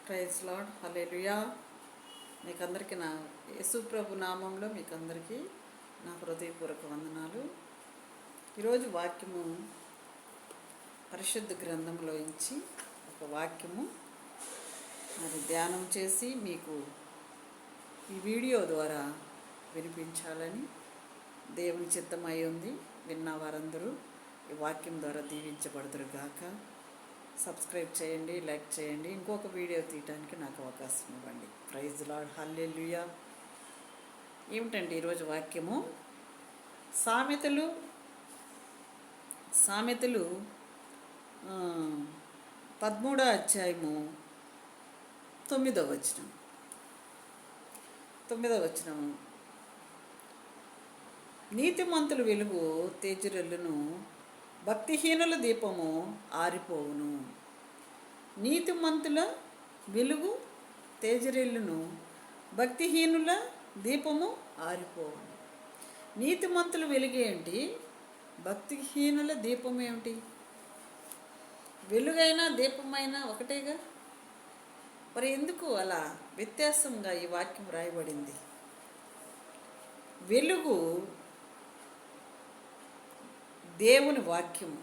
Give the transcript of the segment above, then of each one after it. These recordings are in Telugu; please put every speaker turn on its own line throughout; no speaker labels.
ప్రైజ్ లార్డ్ హల్లెలూయా. మీకందరికీ నా యేసు ప్రభు నామంలో మీకందరికీ నా హృదయపూర్వక వందనాలు. ఈరోజు వాక్యము పరిశుద్ధ గ్రంథంలో నుంచి ఒక వాక్యము మరి ధ్యానం చేసి మీకు ఈ వీడియో ద్వారా వినిపించాలని దేవుని చిత్తమై ఉంది. విన్న వారందరూ ఈ వాక్యం ద్వారా దీవించబడుదురు గాక. సబ్స్క్రైబ్ చేయండి, లైక్ చేయండి. ఇంకొక వీడియో తీయడానికి నాకు అవకాశం ఇవ్వండి. ప్రైజ్ లార్డ్ హల్లెలూయా. ఏమిటంటే ఈరోజు వాక్యము సామెతలు 13వ అధ్యాయము 9వ వచనం. నీతిమంతుల వెలుగు తేజరెల్లును, భక్తిహీనుల దీపము ఆరిపోవును. నీతిమంతుల వెలుగు తేజరెల్లును, భక్తిహీనుల దీపము ఆరిపోవును. నీతిమంతుల వెలుగు ఏంటి? భక్తిహీనుల దీపం ఏమిటి? వెలుగైనా దీపమైనా ఒకటేగా. మరి ఎందుకు అలా వ్యత్యాసంగా ఈ వాక్యం రాయబడింది? వెలుగు దేవుని వాక్యము.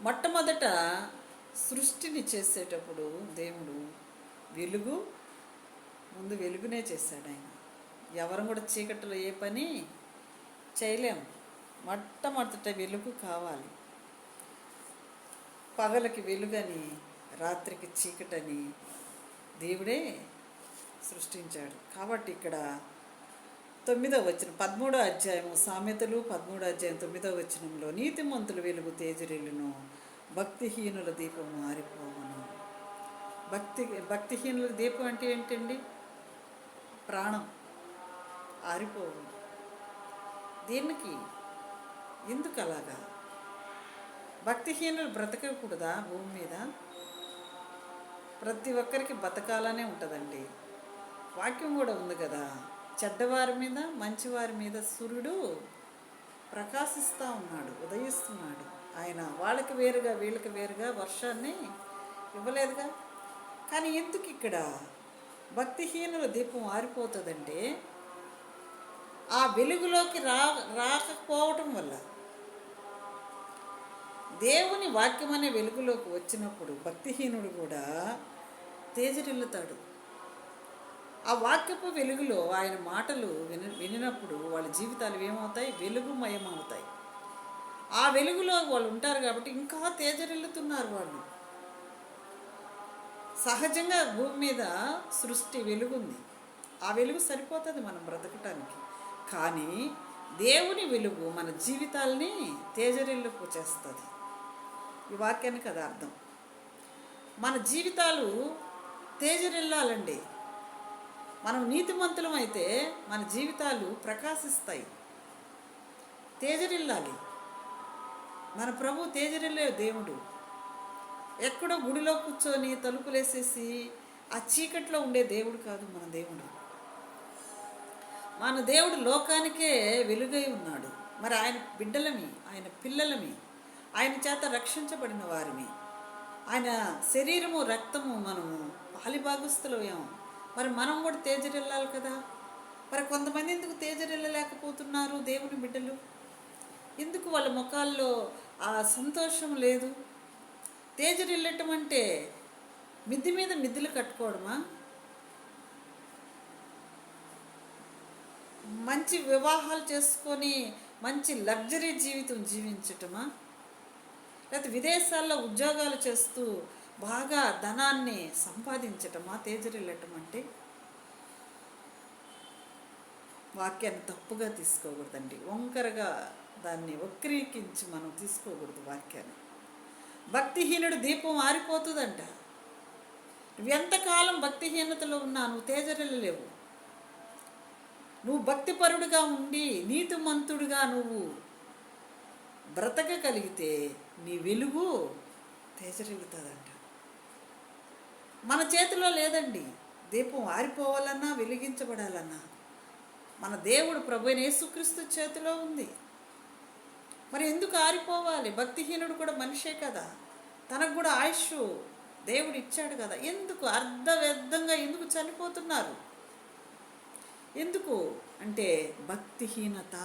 మొట్టమొదట సృష్టిని చేసేటప్పుడు దేవుడు ముందు వెలుగునే చేశాడు. ఆయన ఎవరు కూడా చీకటిలో ఏ పని చేయలేం. మొట్టమొదట వెలుగు కావాలి. పగలకి వెలుగని, రాత్రికి చీకటని దేవుడే సృష్టించాడు. కాబట్టి ఇక్కడ 9వ వచనం 13వ అధ్యాయము సామెతలు 13వ అధ్యాయం 9వ వచనంలో నీతిమంతుల వెలుగు తేజరిల్లును, భక్తిహీనుల దీపము ఆరిపోవును. భక్తిహీనుల దీపం అంటే ఏంటండి? ప్రాణం ఆరిపోవును. దేనికి? ఎందుకు అలాగా? భక్తిహీనులు బ్రతకకూడదా భూమి మీద? ప్రతి ఒక్కరికి బతకాలనే ఉంటుందండి. వాక్యం కూడా ఉంది కదా, చెడ్డవారి మీద మంచివారి మీద సూర్యుడు ప్రకాశిస్తూ ఉన్నాడు, ఉదయిస్తున్నాడు. ఆయన వాళ్ళకి వేరుగా వీళ్ళకి వేరుగా వర్షాన్ని ఇవ్వలేదుగా. కానీ ఎందుకు ఇక్కడ భక్తిహీనుల దీపం ఆరిపోతుందంటే ఆ వెలుగులోకి రాకపోవటం వల్ల. దేవుని వాక్యం అనే వెలుగులోకి వచ్చినప్పుడు భక్తిహీనుడు కూడా తేజరిల్లుతాడు. ఆ వాక్యపు వెలుగులో ఆయన మాటలు వినినప్పుడు వాళ్ళ జీవితాలు ఏమవుతాయి? వెలుగుమయమవుతాయి. ఆ వెలుగులో వాళ్ళు ఉంటారు కాబట్టి ఇంకా తేజరిల్లుతున్నారు వాళ్ళు. సహజంగా భూమి మీద సృష్టి వెలుగుంది. ఆ వెలుగు సరిపోతుంది మనం బ్రతకటానికి. కానీ దేవుని వెలుగు మన జీవితాలని తేజరిల్లుకు చేస్తుంది. ఈ వాక్యానికి అది అర్థం. మన జీవితాలు తేజరిల్లాలండి. మనం నీతిమంతులం అయితే మన జీవితాలు ప్రకాశిస్తాయి, తేజరిల్లాలి. మన ప్రభు తేజరిల్లే దేవుడు. ఎక్కడో గుడిలో కూర్చొని తలుపులేసేసి ఆ చీకట్లో ఉండే దేవుడు కాదు మన దేవుడు. మన దేవుడు లోకానికే వెలుగై ఉన్నాడు. మరి ఆయన బిడ్డలమి, ఆయన పిల్లలమి, ఆయన చేత రక్షించబడిన వారిని, ఆయన శరీరము రక్తము మనము పాలిభాగస్తులమేమో. మరి మనం కూడా తేజరిల్లాలి కదా. మరి కొంతమంది ఎందుకు తేజరిల్లలేకపోతున్నారు? దేవుని బిడ్డలు ఎందుకు వాళ్ళ ముఖాల్లో ఆ సంతోషం లేదు? తేజరిల్లటం అంటే మిద్ది మీద మిద్దులు కట్టుకోవడమా? మంచి వివాహాలు చేసుకొని మంచి లగ్జరీ జీవితం జీవించటమా? లేకపోతే విదేశాల్లో ఉద్యోగాలు చేస్తూ బాగా ధనాన్ని సంపాదించటమా తేజరిల్లటం అంటే? వాక్యాన్ని తప్పుగా తీసుకోకూడదండి. వంకరగా దాన్ని వక్రీకించి మనం తీసుకోకూడదు వాక్యాన్ని. భక్తిహీనుడు దీపం ఆరిపోతుందంట. నువ్వు ఎంతకాలం భక్తిహీనతలో ఉన్నా నువ్వు తేజరిల్లలేవు. నువ్వు భక్తిపరుడుగా ఉండి నీతిమంతుడుగా నువ్వు బ్రతకగలిగితే నీ వెలుగు తేజరిల్లుతుందంట. మన చేతిలో లేదండి. దీపం ఆరిపోవాలన్నా వెలిగించబడాలన్నా మన దేవుడు ప్రభువైన యేసుక్రీస్తు చేతిలో ఉంది. మరి ఎందుకు ఆరిపోవాలి? భక్తిహీనుడు కూడా మనిషే కదా. తనకు కూడా ఆయుష్ దేవుడు ఇచ్చాడు కదా, ఎందుకు అర్ధవ్యర్థంగా ఎందుకు చనిపోతున్నారు? ఎందుకు అంటే భక్తిహీనత.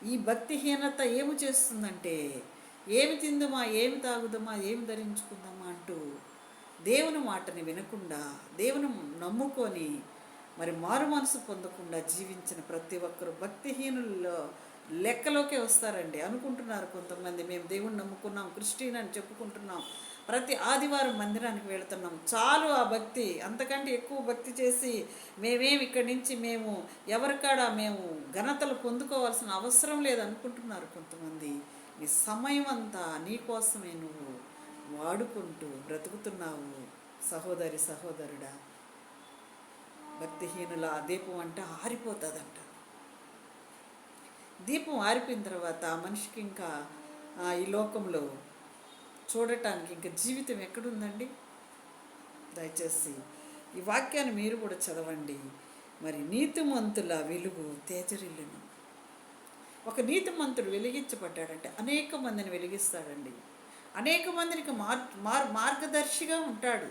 ఈ భక్తిహీనత ఏమి చేస్తుందంటే, ఏమి తిందుమా, ఏమి తాగుదామా, ఏమి ధరించుకుందామా అంటూ దేవుని మాటని వినకుండా, దేవుని నమ్ముకొని మరి మారు మనసు పొందకుండా జీవించిన ప్రతి ఒక్కరు భక్తిహీనుల్లో లెక్కలోకే వస్తారండి. అనుకుంటున్నారు కొంతమంది, మేము దేవుణ్ణి నమ్ముకున్నాం, క్రిస్టియన్ అని చెప్పుకుంటున్నాం, ప్రతి ఆదివారం మందిరానికి వెళుతున్నాం, చాలు ఆ భక్తి, అంతకంటే ఎక్కువ భక్తి చేసి ఇక్కడి నుంచి మేము ఎవరికాడ మేము ఘనతలు పొందుకోవాల్సిన అవసరం లేదనుకుంటున్నారు కొంతమంది. నీ సమయం అంతా నీకోసమే నువ్వు వాడుకుంటూ బ్రతుకుతున్నావు సహోదరి సహోదరుడా. భక్తిహీనుల దీపం అంటే ఆరిపోతుందంట. దీపం ఆరిపోయిన తర్వాత మనిషికి ఇంకా ఈ లోకంలో చూడటానికి ఇంకా జీవితం ఎక్కడుందండి? దయచేసి ఈ వాక్యాన్ని మీరు కూడా చదవండి. మరి నీతిమంతుల వెలుగు తేజరిల్లును. ఒక నీతిమంతుడు వెలిగించబడ్డాడంటే అనేక మందిని వెలిగిస్తాడండి. అనేక మందికి మార్గదర్శిగా ఉంటాడు.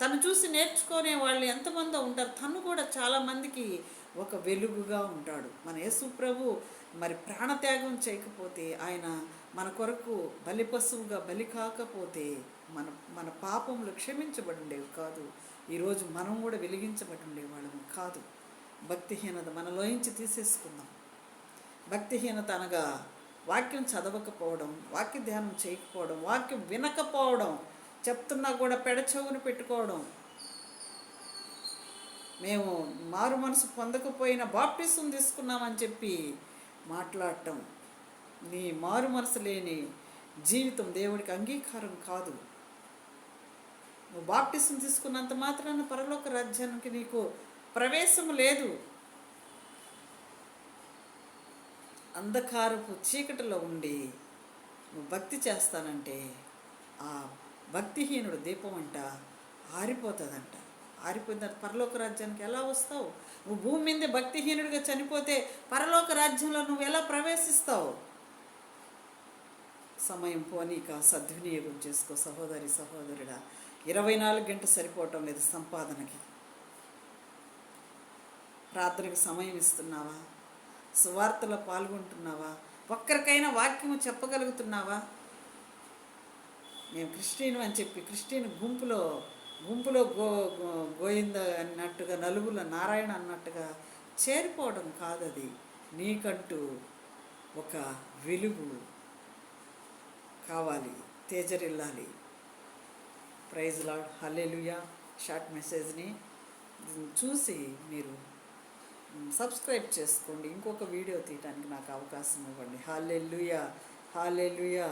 తను చూసి నేర్చుకునే వాళ్ళు ఎంతమందో ఉంటారు. తను కూడా చాలామందికి ఒక వెలుగుగా ఉంటాడు. మన యేసు ప్రభు మరి ప్రాణత్యాగం చేయకపోతే, ఆయన మన కొరకు బలి పశువుగా బలి కాకపోతే మన పాపములు క్షమించబడి ఉండేవి కాదు. ఈరోజు మనం కూడా వెలిగించబడి ఉండేవాళ్ళము కాదు. భక్తిహీనత మనలోంచి తీసేసుకుందాం. భక్తిహీనత అనగా వాక్యం చదవకపోవడం, వాక్య ధ్యానం చేయకపోవడం, వాక్యం వినకపోవడం, చెప్తున్నా కూడా పెడచెవును పెట్టుకోవడం, మేము మారు మనసు పొందకపోయినా బాప్టిజం తీసుకున్నామని చెప్పి మాట్లాడటం. నీ మారు మనసు లేని జీవితం దేవుడికి అంగీకారం కాదు. నువ్వు బాప్టిజం తీసుకున్నంత మాత్రాన పరలోక రాజ్యానికి నీకు ప్రవేశం లేదు. అంధకారపు చీకటిలో ఉండి నువ్వు భక్తి చేస్తానంటే ఆ భక్తిహీనుడు దీపం అంట ఆరిపోతుందంట. ఆరిపోయిన తర్వాత పరలోక రాజ్యానికి ఎలా వస్తావు? నువ్వు భూమి మీదే భక్తిహీనుడిగా చనిపోతే పరలోక రాజ్యంలో నువ్వు ఎలా ప్రవేశిస్తావు? సమయం పోనీక సద్వినియోగం చేసుకో సహోదరి సహోదరుడా. 24 గంటలు సరిపోవటం లేదు సంపాదనకి. ప్రార్థనకి సమయం ఇస్తున్నావా? సువార్తలో పాల్గొంటున్నావా? ఒక్కరికైనా వాక్యము చెప్పగలుగుతున్నావా? మేము క్రిస్టియన్ అని చెప్పి క్రిస్టియన్ గుంపులో గోయింద అన్నట్టుగా, నలుగుల నారాయణ అన్నట్టుగా చేరిపోవడం కాదది. నీకంటూ ఒక వెలుగు కావాలి, తేజరిల్లాలి. ప్రైజ్ లార్డ్, హల్లెలూయా. షార్ట్ మెసేజ్ని చూసి మీరు సబ్స్క్రైబ్ చేసుకోండి. ఇంకొక వీడియో తీయడానికి నాకు అవకాశం ఇవ్వండి. హల్లెలూయా, హల్లెలూయా.